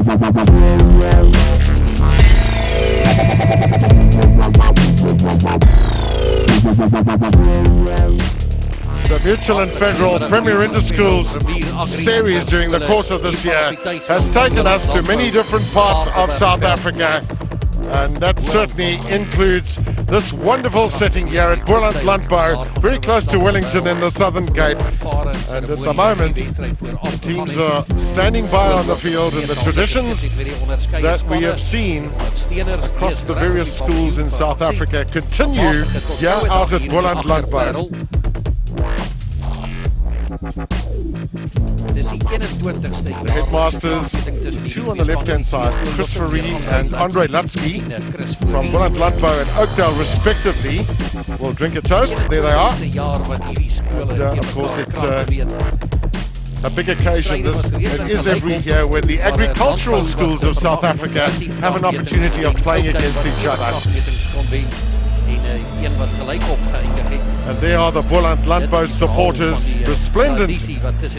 The Mutual and Federal Premier Interschools series during the course of this year has taken us to many different parts of South Africa, and that certainly includes this wonderful setting here at Boland, Landbou, very close to Wellington in the Southern Cape. And at the moment, the teams are standing by on the field, and the traditions that we have seen across the various schools in South Africa continue here out at Boland, Landbou. The headmasters, two on the left-hand side, Chris Fourie and Andre Latsky from Boland, Landbou and Oakdale respectively, will drink a toast. There they are. And of course it's a big occasion. It is every year when the agricultural schools of South Africa have an opportunity of playing against each other. And there are the Boland Landbou supporters, resplendent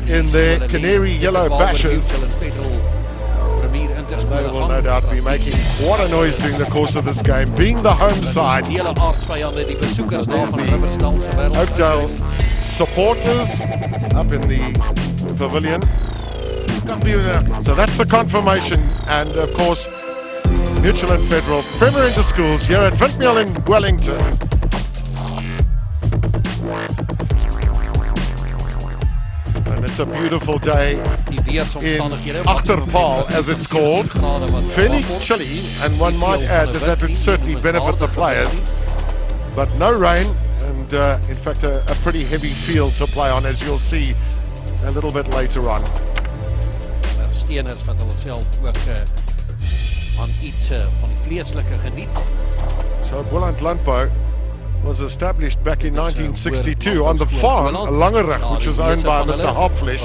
in their canary yellow bashes. They will no doubt be making quite a noise during the course of this game, being the home side. There's the Oakdale supporters up in the pavilion. So that's the confirmation, and of course Mutual and Federal Premier Interschools here at Windmill in Wellington. And it's a beautiful day in Achterpaal, as it's called. Fairly chilly, and one might add that would certainly benefit the players. But no rain, and in fact a pretty heavy field to play on, as you'll see a little bit later on. So Boland Landbou was established back in 1962 on the farm Langerich, which was owned by Mr. Hopfleisch.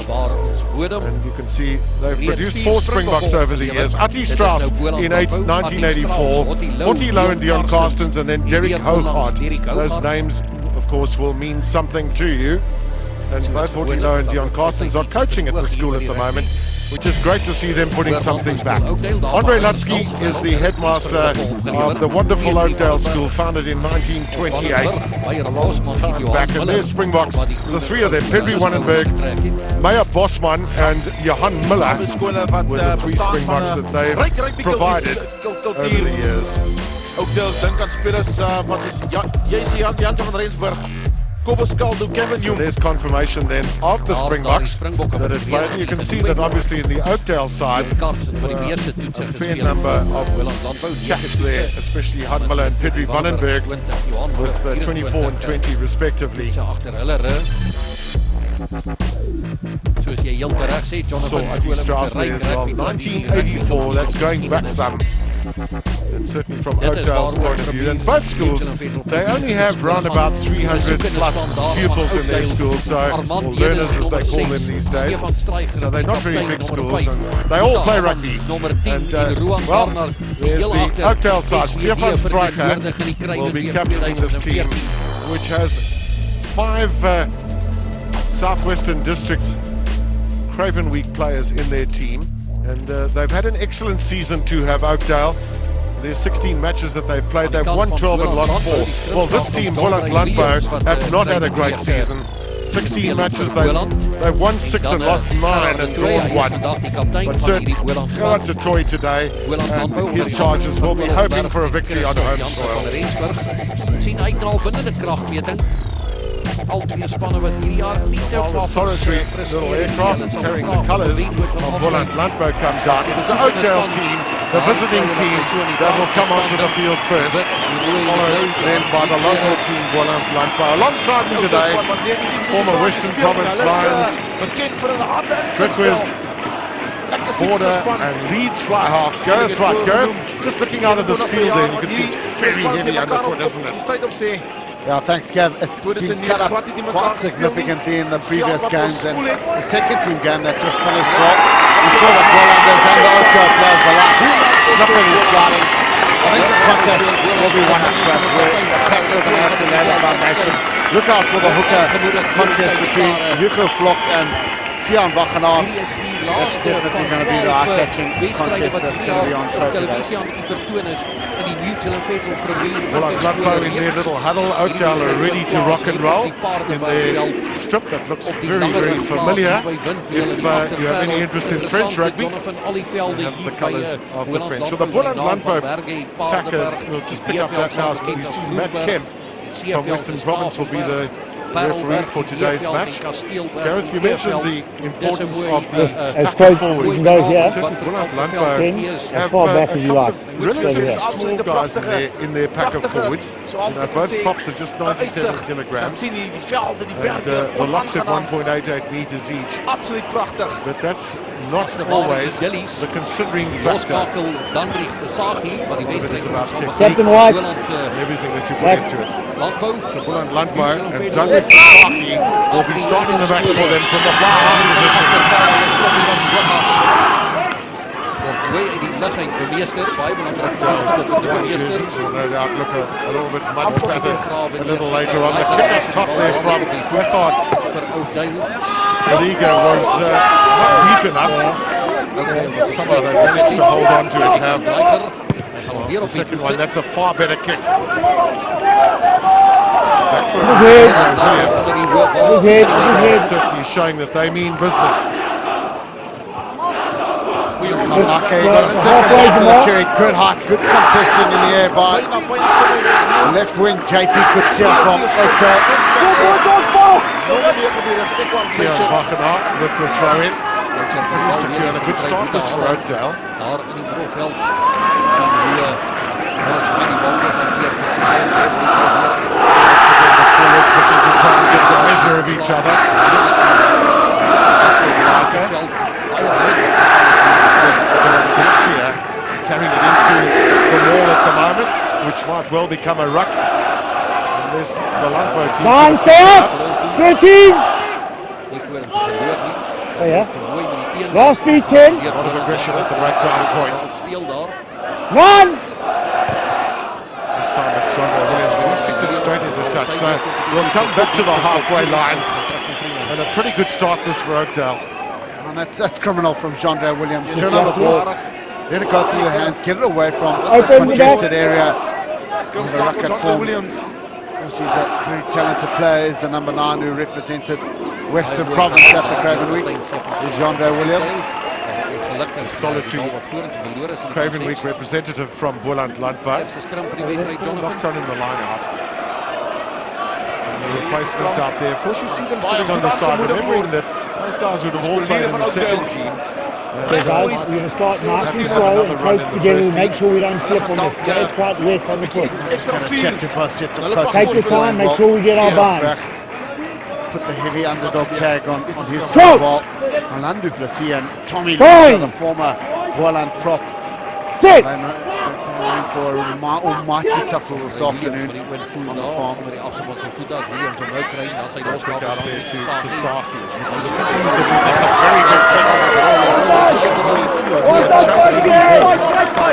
And you can see they've produced 4 Springboks over the years. Atti Strauss in 1984, Monty Lowe and Dion Carstens, and then Derek Hougaard. Those names, of course, will mean something to you. And both Monty Lowe and Dion Carstens are coaching at the school at the moment, which is great to see them putting something back. Andre Latsky is the headmaster of the wonderful Oakdale School, founded in 1928, a long time back. And there's Springboks, the 3 of them, Pedri Wannenberg, Meyer Bosman and Johan Miller, were the 3 Springboks that they've provided over the years. Oakdale dink aan spelers wat is JC Jansen van Rensburg. There's confirmation then of the Springboks that it played. You can see that obviously in the Oakdale side, a fair number of caps there, especially Johan Miller and Pedri Wannenberg with 24 and 20 respectively. So Atti Strauss there as well, 1984, that's going back some. And certainly from Oakdale's point of view, and both schools, they only have around about 300 plus pupils in their schools, so, or learners as they call them these days. So they're not very big schools, and they all play rugby. And well, there's the Oakdale side. Stefan Stryker will be captaining this team, which has 5 Southwestern District Craven Week players in their team. And they've had an excellent season to have Oakdale. There's 16 matches that they've played. They've won 12 and lost 4. Well, this team, Boland Landbou, have not had a great season. 16 matches, they've won 6 and lost 9 and drawn 1. But certainly, go out to Toy today, and his charges will be hoping for a victory on home soil. The solitary little aircraft carrying the colours of Boland Landbou comes out. It's the Oakdale team, the visiting team, that will come onto the field first, followed then by the local team, Boland Landbou. Alongside me today, former Western Province Lions, Britwiz, Border and Leeds fly half. Gareth Wright. Gareth, just looking out of this field there, you can see it's very heavy underfoot, isn't it? Yeah, thanks, Gav. It's been cut up quite significantly in the previous games, and the second team game that just finished off, we saw the Bolanders and the Oakdale players alike slipping and sliding. I think the contest will be one up front, where the Cats are going to have to lay the foundation. Look out for the hooker contest between Hugo Flock and Sian Wagenaar. That's definitely going to be the eye-catching contest that's going to be on show today. Boland Landbou in their little huddle. Oakdale are ready to rock and roll in their strip that looks very, very familiar. If you have any interest in French rugby, you have the colours of the French. So the Boland Landbou packer, we'll just pick up that now. We see Matt Kemp from Western Province will be the referee for today's match. Gareth, you mentioned the importance of the packer forwards. As far back as you like. Relatively small guys in their packer forwards. Both tops are just 97 kilograms. And the locks at 1.88 meters each. Absoluut prachtig. But that's not always the considering factor. Captain White. Everything that you put into it. So Boland Landbou and Dunlop Saki will be starting the match for them from the far half position. Will no doubt look a little bit mud spattered a little later on. The kick up top there from Clifford. Liga was not deep enough. Somehow they managed to hold on to it. The second one, that's a far better kick. Certainly showing that they mean business. Good height, good contesting in the air by left wing JP Kutsia from Oakdale. Wagenaar with the throw in. Securing a good start this for Oakdale. Looking to try and get the measure of each other. Carrying it into the wall at the moment, which might well become a ruck. Unless the Landbou team... 9, stay up! 13! Oh yeah. Last feed 10. A lot of aggression at the breakdown point. 1! This time it's Sondre Williams, but he's picked it straight into touch. So we'll come back to the halfway line. And a pretty good start this for Oakdale. And that's criminal from Sondre Williams. Turn on the ball, let it go through your hands, get it away from the congested area. Williams. He's a very talented player. He's the number 9 who represented Western Province at the Craven Week. Is Sondre Williams. A solitary Craven Week representative from Boland Landbou. Knocked on in the line out. And the replacements out there. Of course, you see them sitting on the side, remembering that those guys would have all played in the second team. Guys, we're going to start nice and slow and close together. Make sure we don't slip on this. It's quite wet on the foot. Take your time, make sure we get our binds. Put the heavy underdog tag on his ball. Landbou and Tommy, the former Boland prop. Sit! They're in for a almighty tussle this afternoon on the farm. Out there to Saki. It's a very good kick.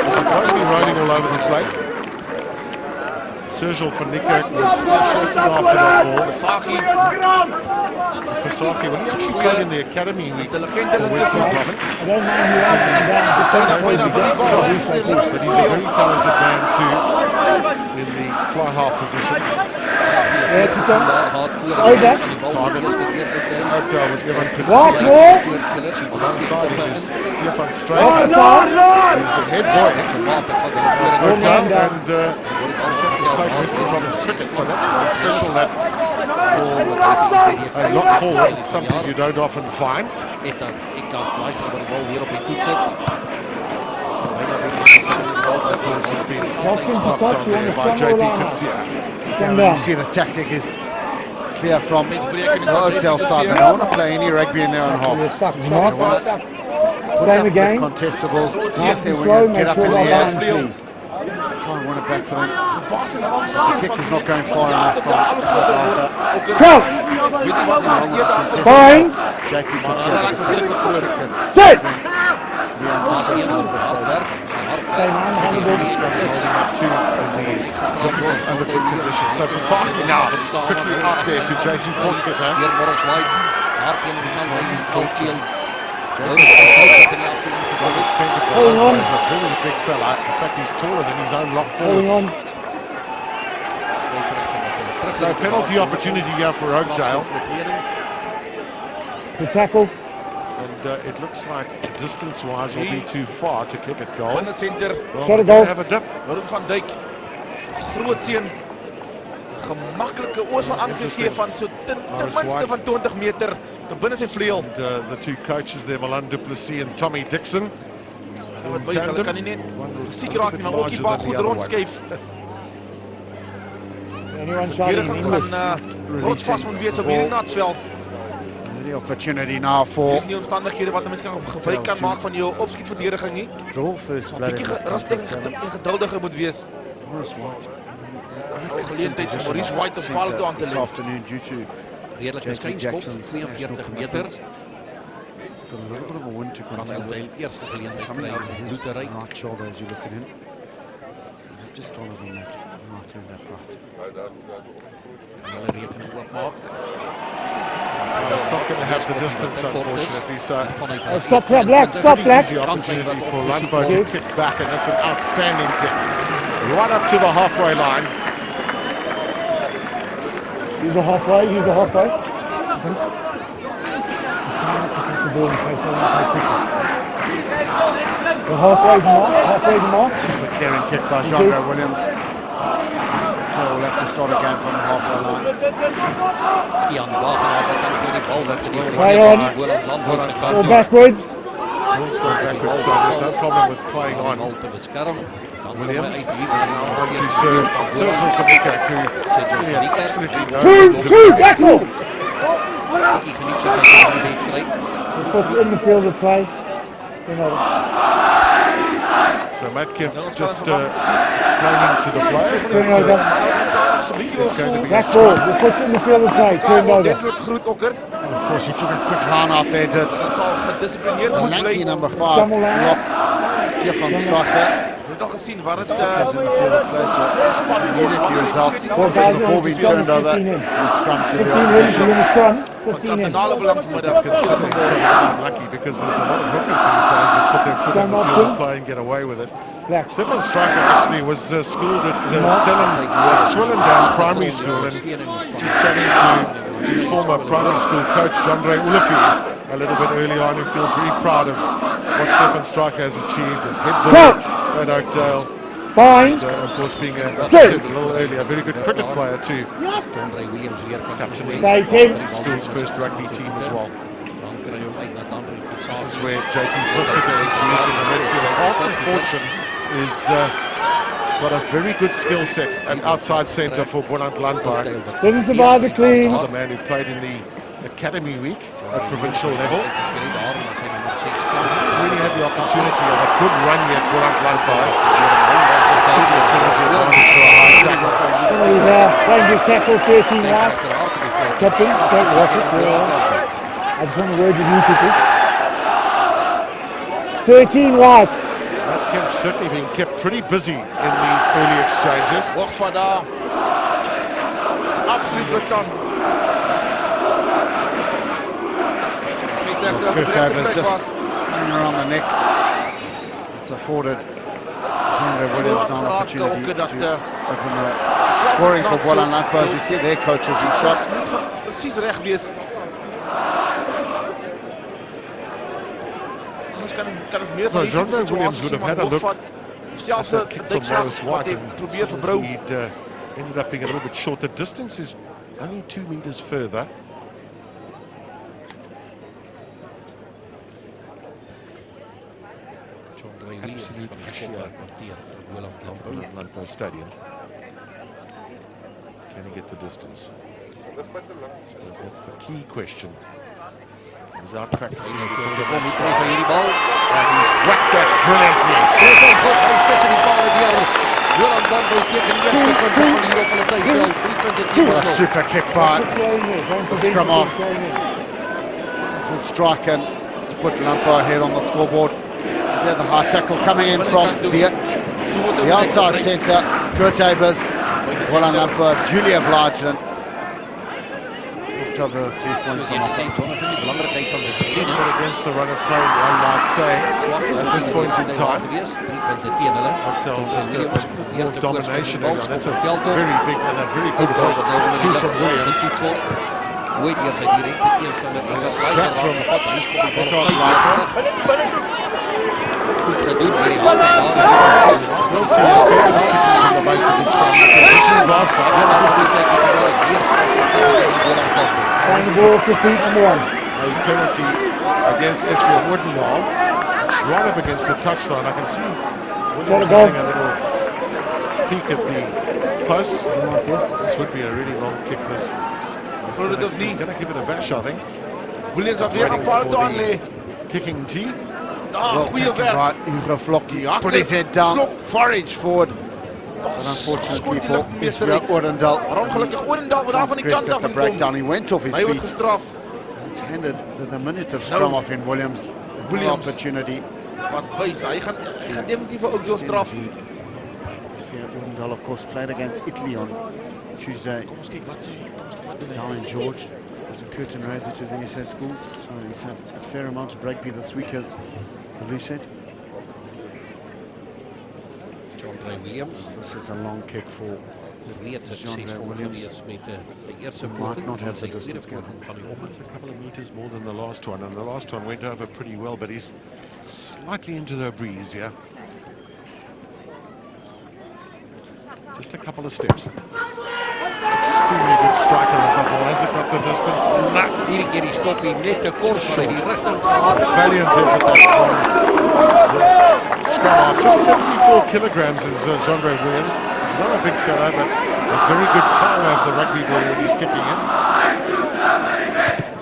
It's going to be rolling all over the place. Sergio van Niekerk was chasing after that ball. Saki, well, he actually played in the academy week for Western Province. I don't mind you up and down. But he's a very talented man too in the fly half position. Yeah, keep on. Over. Target. Oakdale was given Walk more. Alongside him is Stefan Straight. Walk aside. He's the head boy. Oakdale and he's played Western Province cricket, so that's quite special that for a lock forward, it's something you don't often find. You see the tactic is clear from the Oakdale side. They don't want to play any rugby in their own half. Same again. Contestables. Nice and slow, make sure our binds, please. Try and win it back for them. The kick is not going far enough from Count! Fine! Sit! Same arm, So for Saki now, quickly up there to JG Portkett. Holding on. He's a very big fella. In fact, he's taller than his own lock Holding forward. on. So penalty opportunity here for Oakdale. To tackle. And it looks like distance-wise will be too far to kick at goal. Binne center. Well, Shot a we're goal. gonna have a dip. Warren van Dijk. Groot seun. Gemaklike oorsal aangegee van so ten minste van 20 meter te binne sy vleuel. And the two coaches there, Boland Duplessis and Tommy Dixon. Hulle wat wys, hulle kan nie net fisiek raak nie, maar ook die bal goed rondskuif. Anyone shouting in English? Gaan rotsvas moet wees op hierdie natveld. The opportunity now for Dis nie omstandighede wat 'n mens kan gebruik kan maak van jou opskietverdediging nie. draw first. 'n Bietjie rustig en geduldiger moet wees. Geleentheid vir Maurice White om bal toe aan te this lê. afternoon due to Redelijk JT een schijnskop, Jackson's 42 national meter. commitments. He's got a little bit of a wind to Kan contend Oakdale with. eerste gelegenheid Coming out krijgen of om his goed te rijden. right shoulder as you look at him. Just taller than that. Right hand that right. Hele rekening opmaakt. It's not going to have the distance, unfortunately. So Vanuit Oh, stop that, Black. Stop, Black. easy opportunity for Landbou to kick back, and that's an outstanding kick. Right up to the halfway line. Use the halfway. Use the halfway. Listen. You can't protect the ball in case they want to play quicker. The halfway's a mark. Halfway's a mark. The clearing kick by Jean Williams. So we'll have to start again from the halfway line. Jan Wagenaar, dat dan voor die bal werd ze niet Play on. Go backwards. Ball's gone backwards, so there's no problem with playing on. Bal te beschermen. Dan Williams. uit hier. Now on to Sergio Kamika, who really had absolutely no Two, reason to two, play. tackle. Die geniet zich van de wedstrijd. The foot in the field of play. You know, So Matt Kim just explaining to the players turn that over. it's going to be a Back ball. The foot's in the field of play. Turn over. Ordentlik groet Okker. And of course he took a quick run out there, did. Dit sal gedisciplineerd moet Lanky bly. number 5. Stumble line. Lock. Stefan Strache. Jy het al gesien waar dit In the field of play, so span needed kos the wanneer result. Well, guys, Before we it's scrum, turned over, 15 in. the scrum to 15 the in. She's in the scrum. 15 in. kardinale belang vanmiddag. unlucky because there's a lot of hookers these days that put their foot in the Scrum field option. play and get away with it. Black. Stefan Stryker actually was schooled at Swillendam Primary School, and just chatting to his former primary school coach, Andre Ulefi, a little bit early on, who feels very proud of what Stefan Stryker has achieved as head Coach. ball at Oakdale. Fine. And, of course, being a Six. little earlier, a very good cricket player too. Andre Williams weer captain. Stay, Tim. School's first rugby team as well. Dan krijg je hem uit naar Andre This Versace. is where JT Pulpiter is used in the midfield. Arthur Fortune is got a very good skill set and outside centre for Boland Landbou. Didn't survive the clean. Another man who played in the academy week at provincial level. Really had the opportunity of a good run here at Boland Landbou. He's playing his tackle 13 wide. Captain, don't watch it. I just want to word with you people. 13 wide. That Kemp's certainly been kept pretty busy in these early exchanges. Hoog van daar. Absoluut beton. Scheidsrechter dat de Kurt rechte Evans plek just was. hanging around the neck. It's afforded Genre Williams now an opportunity to open the scoring for Boland Landbou. As we see their coaches in shot. Het moet precies recht wees. Anders kan ons meer van So die John type Ray Williams situaties would have zien, had a maar look hoogvat, zelfs That's a de kick from dijkslag Morris wat White, hij and probeert verbrouw. he'd ended up being a little bit short. The distance is only 2 meters further. Andre Williams van de Schopper kwartier voor Boland Landbou. Boland Landbou Stadium. Can he get the distance? I suppose that's the key question. He's out practicing before the Kom, match ik starts. van jullie bal. And he's whacked that brilliantly. Hij is tussen die ballen weer. Boland Landbou teken die eerste punten van hier op het tijdveld. 3 punten What a 10 super kick by Throwing it. Don't prevent scrum it from off. throwing it. full strike and to put Landbou ahead on the scoreboard. Yeah, the high tackle coming in from the outside centre. Kurt Evers, Boland Landbou, duly obliged, and of the 3 points on offer. Belangrikheid van discipline. But against the run of play, one might say, at this point in time, Oakdale just a bit more domination. That's a very big and a very good pass. Two from Williams. Back from Goed gedaan, weer die handen We'll see how big is on the base of this scrum. The conditions are such. Find the ball for feet number 1. A penalty against Esfield Woodendahl. It's right up against the touchline. I can see Williams having a little peek at the post. This would be a really long kick. This he's going to give it a bash, I think. Williams wat weer een paal aan lê. Kicking tee. Goeie werk. Right, Hugo Vlokkie put his head down, forage forward. But unfortunately for Israel Oakdale, ongelukkig Oakdale wat daar van die kant af the kom. breakdown. He went off his Hy word feet. gestraf. It's handed the diminutive scrum off in Williams. Williams. Opportunity. Wat wys, hy gaan definitief ook wel straf. Oakdale, of course, played against Italy on Tuesday Kom ons kyk wat sê hy. Kom ons kyk wat doen hy. down in George. As a curtain raiser to the SA schools. So he's had a fair amount of rugby this week, as Lou said. John Williams. This is a long kick for Reeds succesvol geweest met de eerste might poging. not have the Zijn tweede distance gap. poging van die It's a couple of meters more than the last one, and the last one went over pretty well, but he's slightly into the breeze, yeah. Just a couple of steps. Extremely good striker of the ball. Has it got the distance? Nah. Iedere keer die skop hier net te kort, maar in die richting gaat. Valiant effort from scrum half. Just 74 kilograms is Jean-Ray Williams. He's not a big fellow, but a very good timer of the rugby ball when he's kicking it.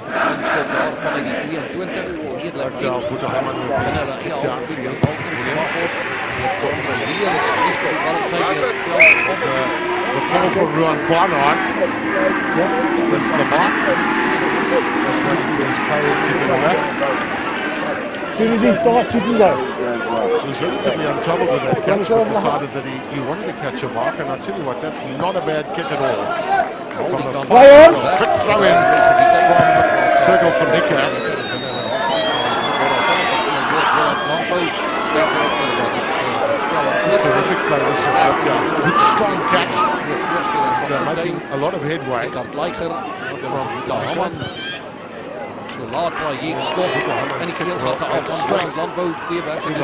Een schop daar vanuit die 22. Redelijk Oakdale put a hammer with the kick down. Williams. Williams is voor die bal een klein weer het veld op. The call for Ruan Barnard. That's the mark. Just waiting for his players to get away. As soon as he starts, you can go. He was relatively untroubled with that catch, but decided that he wanted to catch a mark, and I tell you what, that's not a bad kick at all. From a Play on! quick throw in from Circle for Nicker. This is terrific play, this from Oakdale. Good strong catch. Making a lot of headway. Zo laat waar je skop en die keel gaat af van Landbou weer weg in de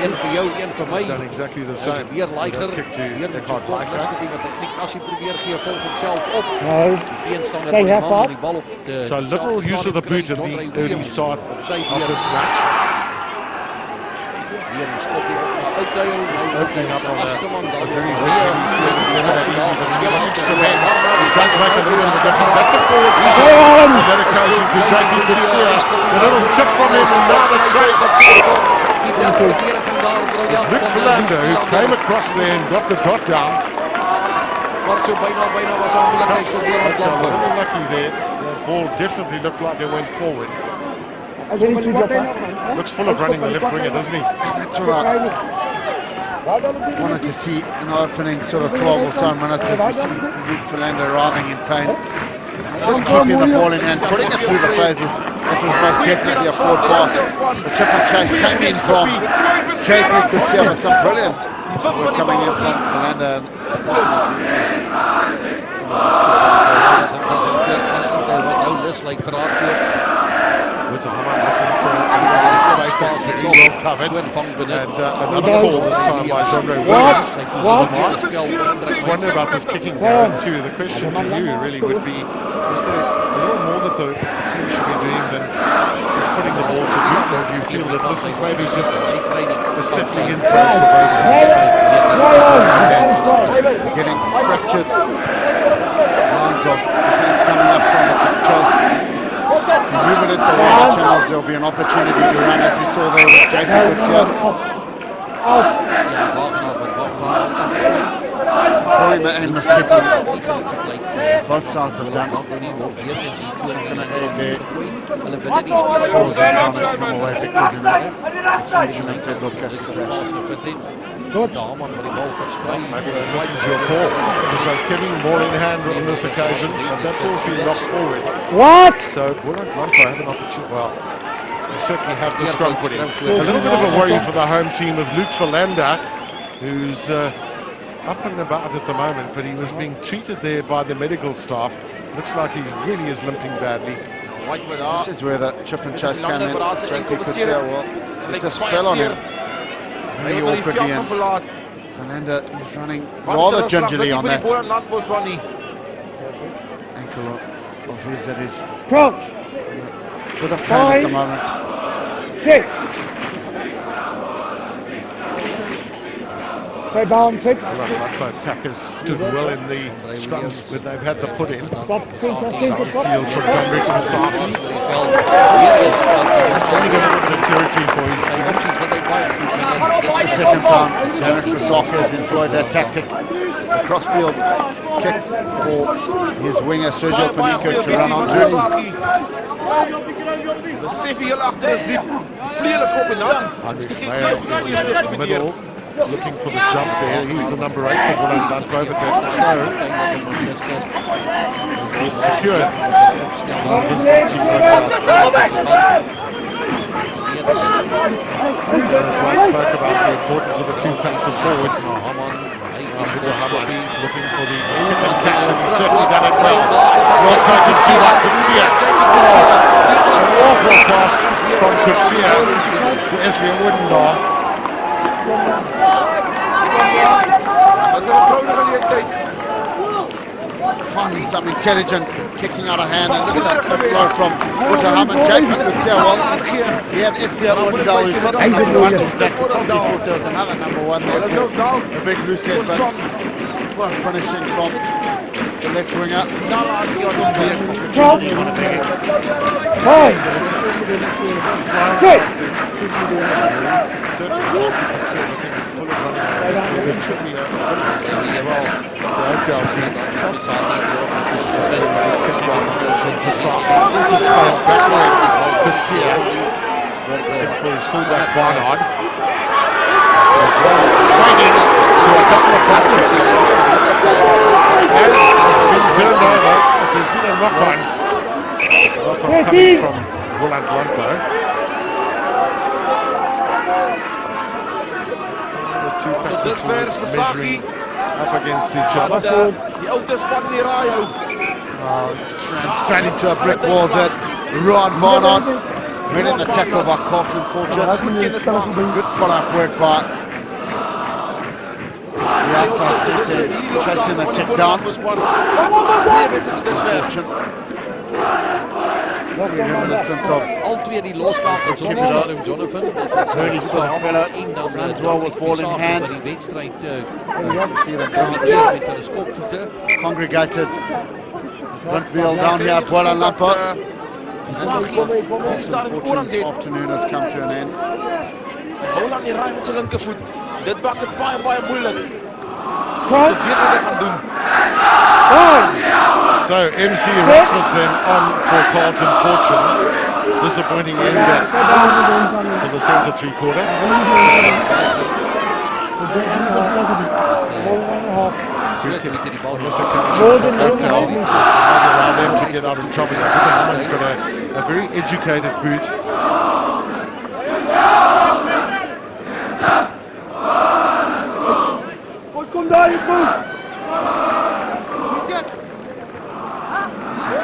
en voor jou en voor mij. Done exactly the same. Weer Leiger, Kick to weer Eckhart wat Leiger. techniek als hij probeert via volgt hemzelf op. No. Tegenstander Kijk, van die hè, man Fab? die bal op de So liberal use of the boot at the early start of this match. Hier een schot hier op naar Oakdale. Opening up on a very weer. It does make a little bit of a difference. That's a forward pass. on! And then it goes into Jackie Tsia. A little chip from him and now the chase. It's Luc Boland who came across there and got the dot down. Maar zo bijna was een moeilijkheid voor Boland. A little lucky there. The ball definitely looked like it went forward. Ready to drop out? Looks full of running the left winger, doesn't he? That's right. Wanted to see in the opening sort of 12 or so minutes as we see Luke Philander writhing in pain. Just keeping the ball in hand, putting it through the phases. That was most definitely a forward pass. The chip and chase came in from JP Kutsia, but some brilliant work coming in from Philander. With a hammer looking for space that's pretty well covered. And another call this time by Jean-Ray Williams. Just wonder about this kicking game too. The question to you really would be, is there a little more that the team should be doing than just putting the ball to Luke, or do you feel that this is maybe just a settling in phase for both teams? Getting fractured lines of defence coming up from the kick chase. If you move it at the right channels, there'll be an opportunity to run, as we saw there with JP Kutsia. Following the aimless kicking, both sides have done. Going to aid their cause and come away victors in that. It's reaching them to look at the Maybe they listen to your call because they're keeping more in hand on this occasion, but that ball's been knocked forward. What? So Boland Landbou have an opportunity. Well, they certainly have the scrum put in. A little bit of a worry for the home team of Luke Verlander, who's up and about at the moment, but he was being treated there by the medical staff. Looks like he really is limping badly. This is where the chip and chase came in. JP could see well. It just fell on him. Very awkwardly, and Fernanda is running rather gingerly on that ankle of his that is Crouch. bit of pain at the moment. 6. Stay down, 6. Landbou packers stood well in the scrums when they've had the put in. Stop, stop. Field from Hendricks and Saki. Trying to get into the territory for his team. The second time, Hendrik Versaka has employed that tactic. The crossfield kick for his winger Sergio Felico to run onto him. Besef jy heel agter is diep. Vleuel is op en aan. Dis geen klein gewees te Middle, looking for the jump there. He's the number 8 for Boland Landbou, but that throw has been secured. This team's like White spoke about the importance of the 2 packs of forwards. Looking for the catch, and he's certainly done it well. Well taken to Kutsia. An awful pass from Kutsia to Esbjørn Woodendahl. Dis 'n pragtige geleentheid. Finally some intelligent kicking out of hand, and look at that flip flow from Butterham and JP Kutsia. Well, he had Esbjørn Woodendahl, who's got the one of that. Probably thought there was another number 1 there. Dis ook daal. A big loose head, but well, finishing from the left winger. Daal aangegaan om weer. Crouch. 5. 6. Oakdale team. Into space, backward. Kutsia. For his fullback Barnard. Swinging to a couple of passes. And it's been turned over. There's been a knock-on. Coming from Boland Landbou. Tot dusver is Versaki up against each other. wat die oude span in die raai hou. Straight into a brick wall that Ruan Barnard made in the tackle by Carlton Fortune. Good follow-up work by the outside center, chasing the kick down. Very reminiscent of Al twee die loskaap van Jonathan. Bernie sort of fella, runs well with ball in hand. Die wedstrijd See the crowd met hulle skopvoete. congregated. Front wheel down here, Boland Landbou. Versaki, die staan in oor aan This dit. afternoon has come to an end. Hou lang die raai met sy linkervoet. Dit maak dit baie moeilik. Crouch. Weet wat hy gaan doen. 5. So MC Erasmus then on for Carlton Fortune. Disappointing end that for the centre 3-quarter. Allow them to get out of trouble. Hammond's got a very educated boot.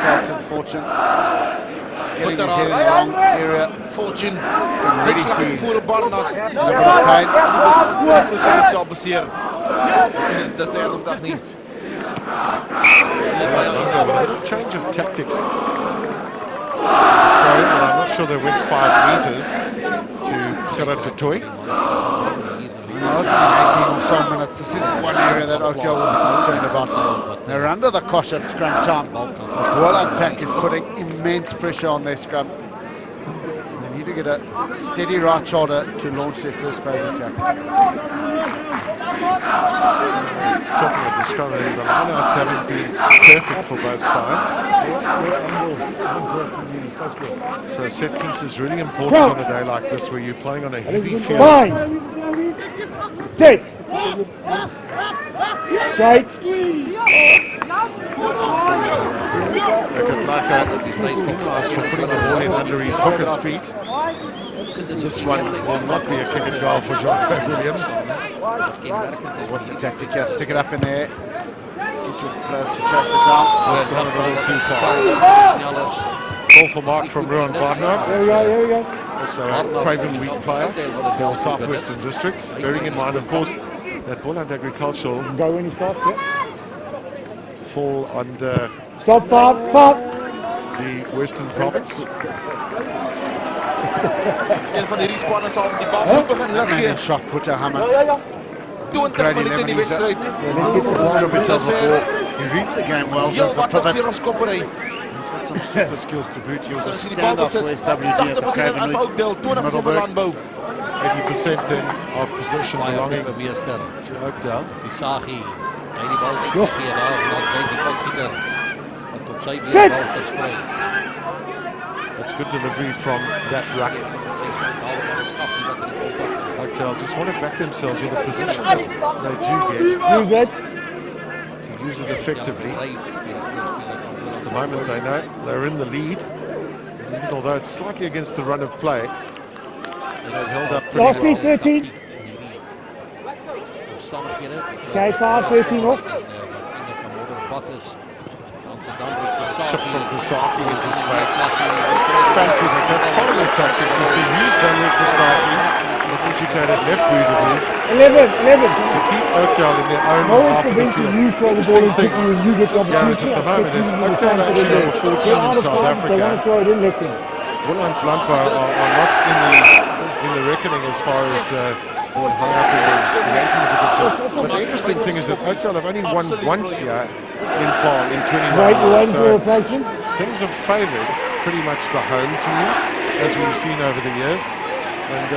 Carlton Fortune. Just getting his head in the wrong area. Fortune. Already Dit slag sees voor de bar na. a bit of pain. Die proses homself beseer. Dis die ernstig nie. Change of tactics. So, I'm not sure they went 5 metres to Karate Toy. In 18 or so minutes, this is one area that Oakdale will be concerned about. They're under the cosh at scrum time. Boland pack is putting immense pressure on their scrum. They need to get a steady right shoulder to launch their first phase attack. Talking of discovery, the lineouts haven't been perfect for both sides. So set piece is really important on a day like this where you're playing on a heavy field. Fine. Sit. Straight. Look at Laka penalised for putting the ball in under his hooker's feet. This one will not be a kick and goal for John Williams. What's the tactic here? Stick it up in there. Get your players to chase it down. That's gone a little too far. Call for mark from Ruan Gardner. Here we go. Also a Craven Wheat player for Southwestern Districts. Bearing in mind, of course, that Boland Agricultural Go when he starts, yeah. fall under Stop, 5. the Western Province. Een van hierdie spanne sal die bal moet begin lig gee. Man shot, Buta Hammond. 20 minute in die wedstryd. Distributors of ball. He reads the game well. Heel Does the wat pivot. veel skoppery. He's got some super skills to boot. He was a As hy die bal stand-up besit, for SWD at the 80% Craven aan Wheat. Oakdale, 20% vir Landbou. 80% then of possession belonging to Meester. Oakdale. Visagie. Hy die bal uitgegee daar en dan kry die potgieter wat op sy weer bal versprei. That's good delivery from that ruck. Oakdale just want to back themselves with a position that they do get Use it. to use it effectively. At the moment they know they're in the lead, even although it's slightly against the run of play. They've held up pretty Last well. 13. Okay, 5, 13 off. Chip from Kasaki is his space. Fancy that. That's part of their tactics, is to use Daniel Kasaki, the educated left boot it is, 11. to keep Oakdale in their own No one's half of the preventing field. you throw the ball in Interesting quickly and you get the thing opportunity. at the moment is Oakdale actually Get have 14 out in of South time. They want to Africa. throw it in, let them. Boland Landbou are not in the reckoning as far as high up in the rankings are concerned. But the interesting thing is that Oakdale have only won once here in fall in 21 Right, you're years. waiting for a So replacement. things have favoured pretty much the home teams, as we've seen over the years. And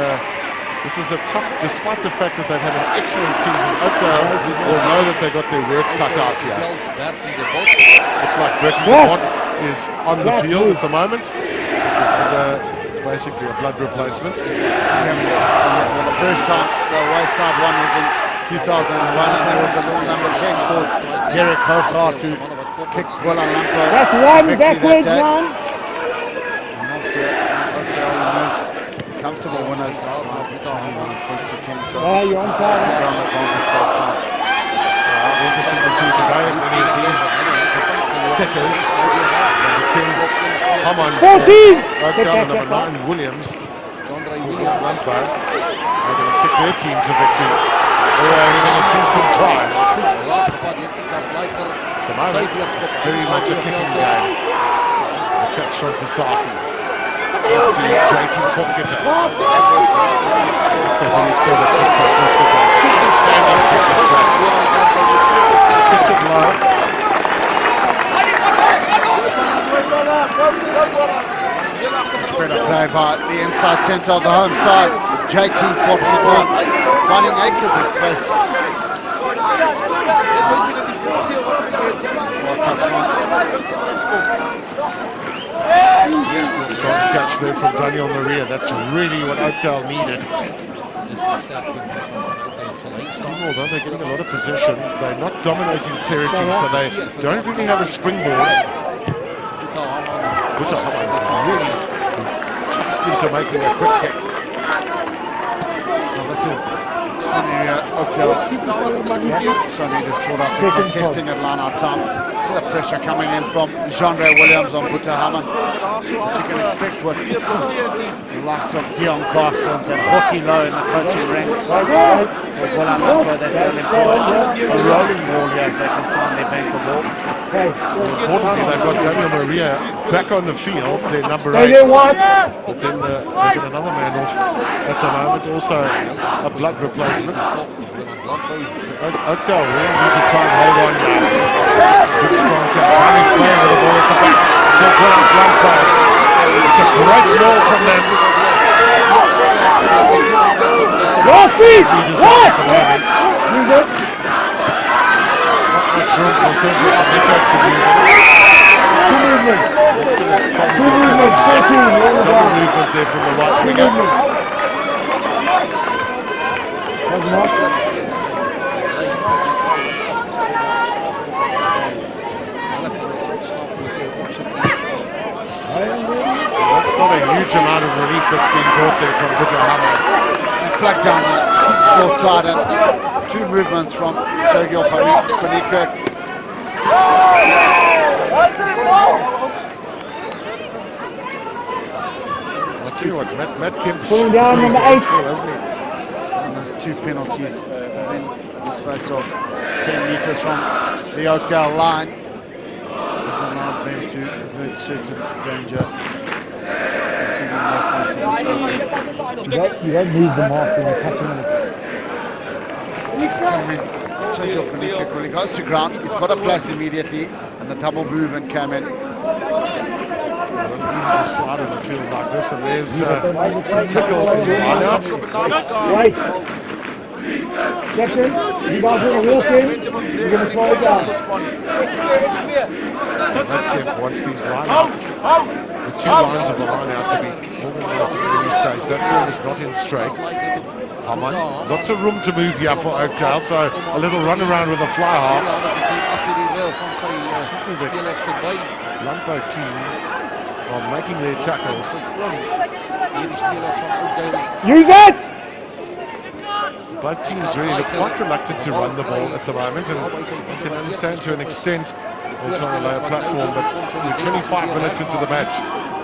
this is a tough, despite the fact that they've had an excellent season. Oakdale will know that they got their work cut out here. Looks like Bretton Bond is on the field at the moment. And it's basically a blood replacement. Well, the first time the Wayside one was in 2001, and there was a little number 10 called Derek Hogarth who kicked Boland Landbou. That's one, backwards one. And also, Oakdale emerged comfortable winners. 21 points to 10, so Oh, you're onside. ground advantage does count. Interesting to see today if any of these kickers, number 10, Hammond, 14. Oakdale, and number 9, Williams, Landbou, are going to kick their team to victory. Or are we going to see some tries? At the moment, it's very much a kicking game. A catch from Kasaki. To JT Popkita. That's a very clever kick from Popkita. Standing kick from just kicked it low. Spread up play by the inside centre of the home side. JT Popkita finding acres of space. Well touched one. Strong catch there from Daniel Maria. That's really what Oakdale needed. Although they're getting a lot of possession, they're not dominating territory, so they don't really have a springboard. Which is really chased into making a quick kick. Well, this is an area Oakdale so need to sort out the contesting at line-out time. The pressure coming in from Jean-Ray Williams on Buta Hammond. What you can expect with the likes of Dion Carstens and Hoti Low in the coaching ranks. For Boland Landbou, that they'll employ a rolling ball here if they can find their bank of ball. Unfortunately, they've got Daniel Maria back on the field, their number 8. They didn't want. But then they've got another man off at the moment, also a blood replacement. So Oakdale really need to try and hold on now. Good strong catch, running playing with the ball at the back. For Boland Landbou. It's a great ball from them. feet! leaders What? at the moment. Use it. Not much room for Sergio Paneco to move. Two movements. It's going to probably Two movements. 14. All the double ground. movement there from the right Two winger. movements. Doesn't help. That's not a huge amount of relief that's been brought there from Bujahama. Flag down the short side and two movements from Sergio Paneco. I'll tell you what, Matt Kemp's Pulling down pretty number 8. successful, hasn't he? And there's two penalties within the space of 10 meters from the Oakdale line. This allowed them to avert certain danger. You don't move the mark when you're cutting it. Sergio Paneco when he goes to ground, he's got a place immediately, and the double movement came in. Easy to slide in the field like this, and there's a tackle in the line out. Right. Jackson, you guys want to walk in? You're going to slow it down. Matt Kemp wants these line-outs, the two lines of the line-out to be organised at any stage. That ball is not in straight. Haman, lots of room to move here for Oakdale, so a little run around with a fly half. Landbou team are making their tackles. Use it! Both teams really look quite reluctant to run the ball at the moment, and you can understand to an extent they're trying to lay a platform, but we're 25 minutes into the match.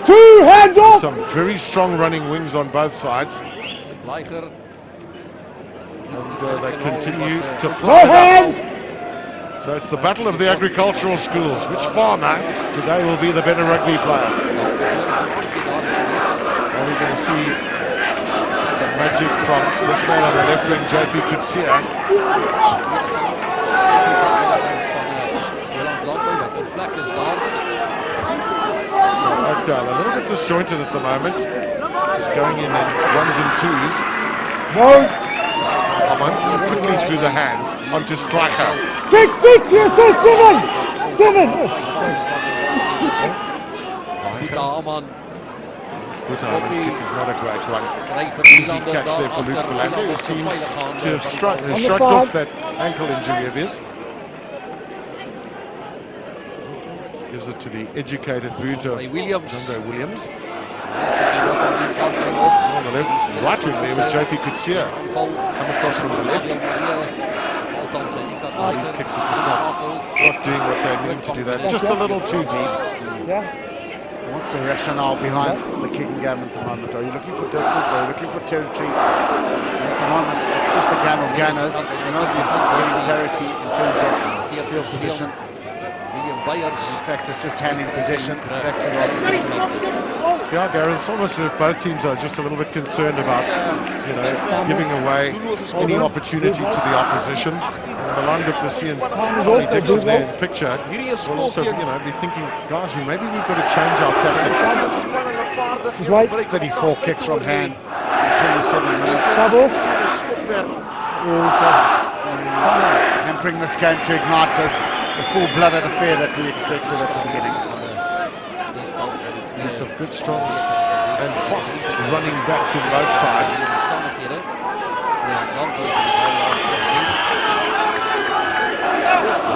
2 hands up! Some very strong running wings on both sides. And they continue to No play it hands! up. So it's the battle of the agricultural schools. Which farmer today will be the better rugby player? Are we going to see some magic from this man on the left wing, JP Kutsia? So Oakdale a little bit disjointed at the moment. Just going in ones and twos. No! Quickly through the hands onto striker. 6, you assist 7! 7! This kick is not a great one. Easy catch there for Luke Boland, who seems to have shrugged off that ankle injury of his. Gives it to the educated boot of Andre Williams. On the left, right wing there was JP Kutsia. Come across from the left. These kicks is just not doing what they need to do. They're just a little too deep. Yeah. What's the rationale behind the kicking game at the moment? Are you looking for distance? Are you looking for territory? At the moment, it's just a game of gainers. You know, there's gaining clarity in terms of field position. In fact, it's just handing possession back to the opposition. Yeah, Gary, it's almost as if both teams are just a little bit concerned about, giving away any opportunity to the opposition. And Boland, if they see Dixon there in the picture, will also, be thinking, guys, maybe we've got to change our tactics. Just right. 34 kicks from hand in 27 minutes. Trouble. Hampering this game to ignite us. The full-blooded affair that we expected at the beginning. There's some good, strong and fast running backs in both sides.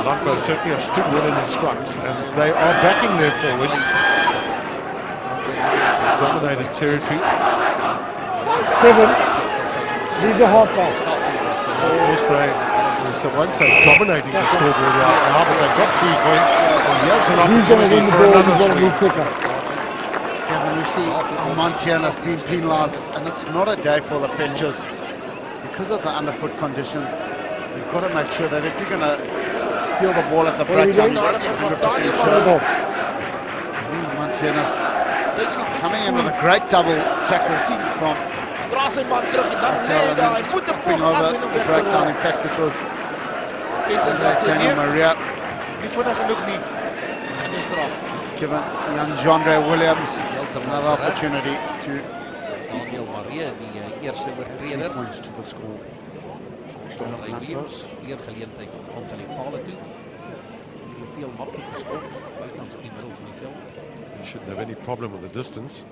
Landbou certainly have stood well in the scrums, and they are backing their forwards. Dominated territory. 7. Leave the halfback. Of course, I won't say dominating the scoreboard right now, but they've got 3 points, and here's an Who's going to opportunity win the for ball? Who's another going to 3. move quicker? Kevin, you see Montana's been penalised, and it's not a day for the fetchers. Because of the underfoot conditions, you've got to make sure that if you're going to steal the ball at the breakdown, you've got to be 100% sure. Montana's coming in with a great double tackle from flipping over the breakdown. In fact, it was Daniel Maria. It's given young Andre Williams another opportunity to Daniel Marie, die eerste 3 oortreder. points to the score. Ray Williams, weer geleentheid om Anthony Pale toe. Hierdie veel makkelijke skop, buitenkant in die middel van die veld. You shouldn't have any problem with the distance.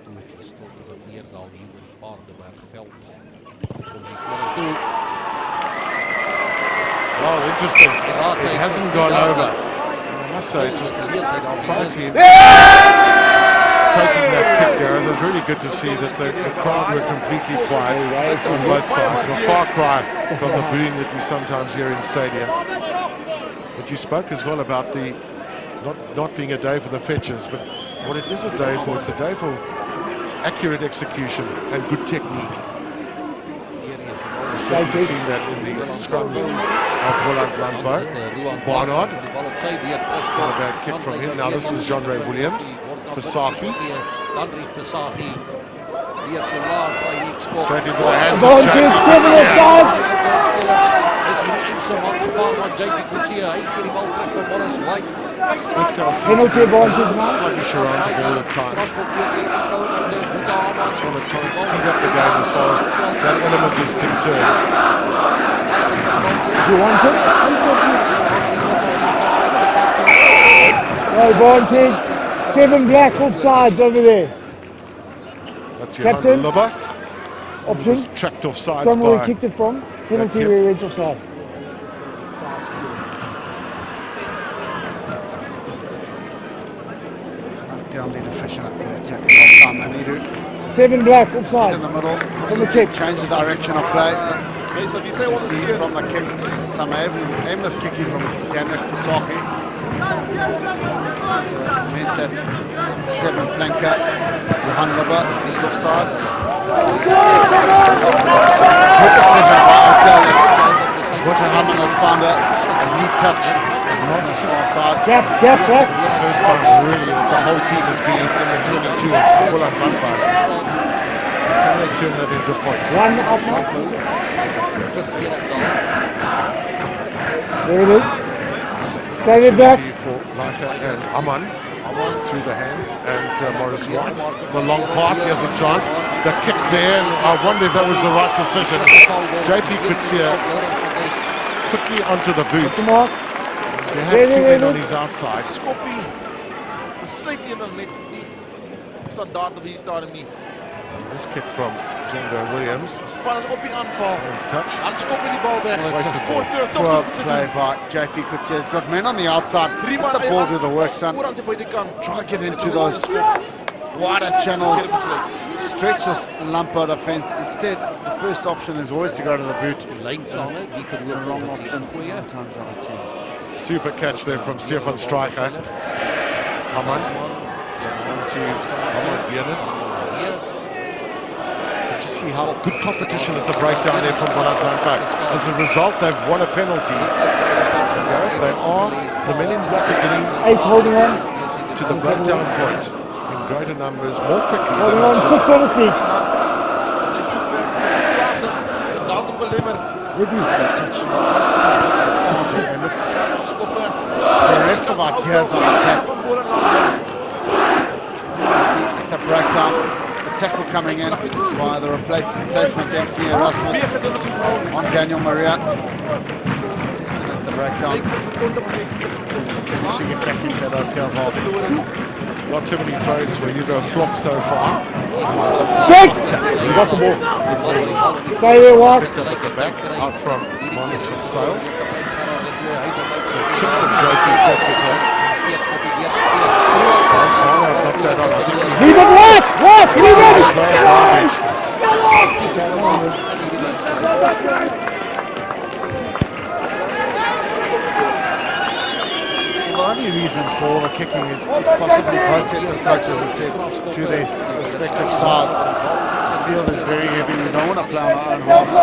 Doeltje stolte wat meer dan hier in het Paardenbergveld. Kom die veld toe. Oh, interesting. It hasn't gone over. I must say, just prior to him taking that kick there, it was really good to see that the crowd were completely quiet on both sides. A far cry from the booing that we sometimes hear in stadia. But you spoke as well about the not being a day for the fetchers, but what it is a day for, it's a day for accurate execution and good technique. We've certainly seen that in the scrums of Boland Landbou. Barnard, not a bad kick from him. Now this is John Ray Williams, Fasaki. Straight into the hands of Penalty advantage now. sluggish around the ball at times. Just want to try and speed up the game as far as that element is concerned. Do you want it? No advantage. 7 black offsides over there. That's Captain. Johan Lubber. Option. Tracked off sides From where he by kicked it from. Penalty Yep. where he went offside. Oakdale need a freshen up their tackle last time. They need to 7 black in offsides. the middle, From the kick. change the direction of play. Mense wie sê You ons see steen. from the kick, some aimless kicking from Daniel Fasaki. Meant that 7 flanker, Johan Lubber, is offside. Good decision by Oakdale. Walter Hammond has found a neat touch. Not the small side. Gap. first time really the whole team has been in the 22 and Boland Landbou. Can they turn that into points? 1 up now. There it is. Stay it back. For Laika and Aman through the hands and Morris White. The long pass, he has a chance. The kick there, and I wonder if that was the right decision. JP could see quickly onto the boot. Come on. They had 2 men on his outside. Skoppie. Besluit nie dan net nie. Standaard op hier staan nie. This kick from Django Williams. Span is op die aanval. Hands touch. Dan skop hy die bal weg. Voorspeur Poor tog play by JP Kutsia. He's got men on the outside. Let the ball do the work, son. Oor aan sy buitekant. Try to get into those wider channels. Stretches Landbou defense. Instead, the first option is always to go to the boot. The wrong option 9 times out of 10. Super catch there from Stefan Stryker. Haman. To Haman Giannis. You see how good competition at the breakdown there from Boland Landbou. As a result, they've won a penalty. They are, the men in black are getting 8 holding on. to the breakdown point in greater numbers more quickly Holding than on. 6 on his feet. Klassen. Dalk op belimmer. Touch. They look Skoppe. bereft of ideas on attack. Van Boland Landbou. You see at the breakdown, the tackle coming in by the replacement MC Erasmus Weer gedeeltelik gehaal. on Daniel Maria. Testing at the breakdown. Lyk vir 'n sekonde maar hy To get back into that Oakdale half. not too many throws where you go flop so far. 6. You got the ball. Stay there, walk. Back out from Monis for sale. Chip from JT left it on. Knocked that on. I think he Leave it right. Leave it. no advantage. The only reason for all the kicking is possibly both sets of coaches have said to their respective sides. The field is very heavy, we don't want to play on our own half, so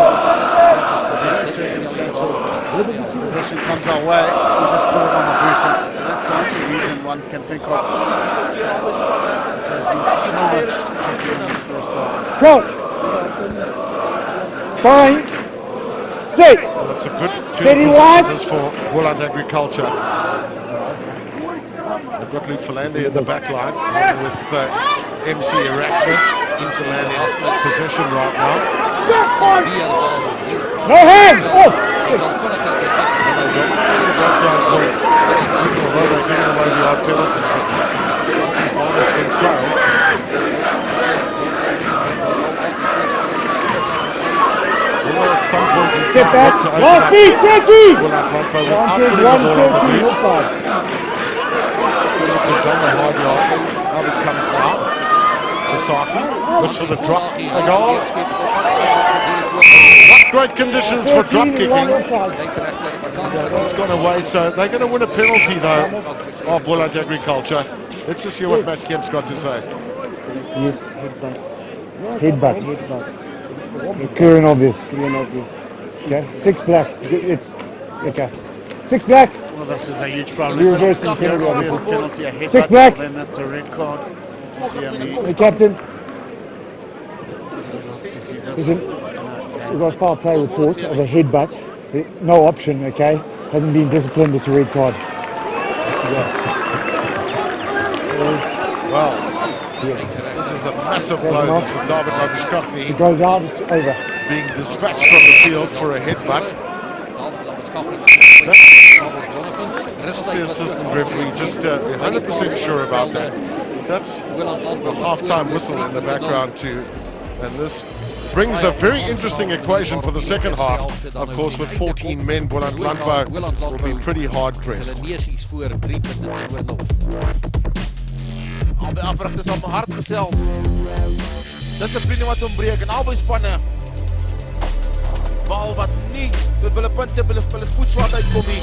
if a circumstantial possession comes our way, we just put it on the boot, and that's the only reason one can think of. There's been so much kicking in this first half. Crouch. Bind. Sit. Well, that's a good Steady position wide. this for Boland Agriculture. The Gottlieb Verlander in the back line with MC Erasmus into land in possession right now. No hands! Oh! They got down points, although they're giving away the odd penalty. This is minus Gonzalo. Well, at some point in Step time, back. look to open Last up feet, 30! Boland Landbou without putting the ball on the 113, boot. offside. Penalty on the hard yards. Out it comes now. Vasaki looks for the drop. A goal. Not great conditions for drop 13 and kicking. 1 offside. It's gone away, so they're going to win a penalty though of Boland Agriculture. Let's just hear what Matt Kemp's got to say. Yes. Headbutt. Clear and obvious. Okay. 6 black. It's okay. 6 black. Well, this is a huge problem. You If it's reversing a clear and penalty, obvious obviously. penalty, a 6 headbutt, black. then that's a red card. The captain. Listen, we've got a foul play report of a headbutt. No option, okay? Hasn't been disciplined, it's a red card. Well, this is a massive blow. This is for David It Labuschagne goes out, it's over. being dispatched from the field for a headbutt. That's the assistant referee, just 100% sure about that. That's the half-time whistle in the background too. And this brings a very interesting equation for the second half. Of course, with 14 men, Boland Landbou will be pretty hard pressed. Albei afrigters al hard gesels. Dissipline wat ontbreek en albei spanne. Bal wat nie met hulle punte, hulle spoed swart uitkom nie.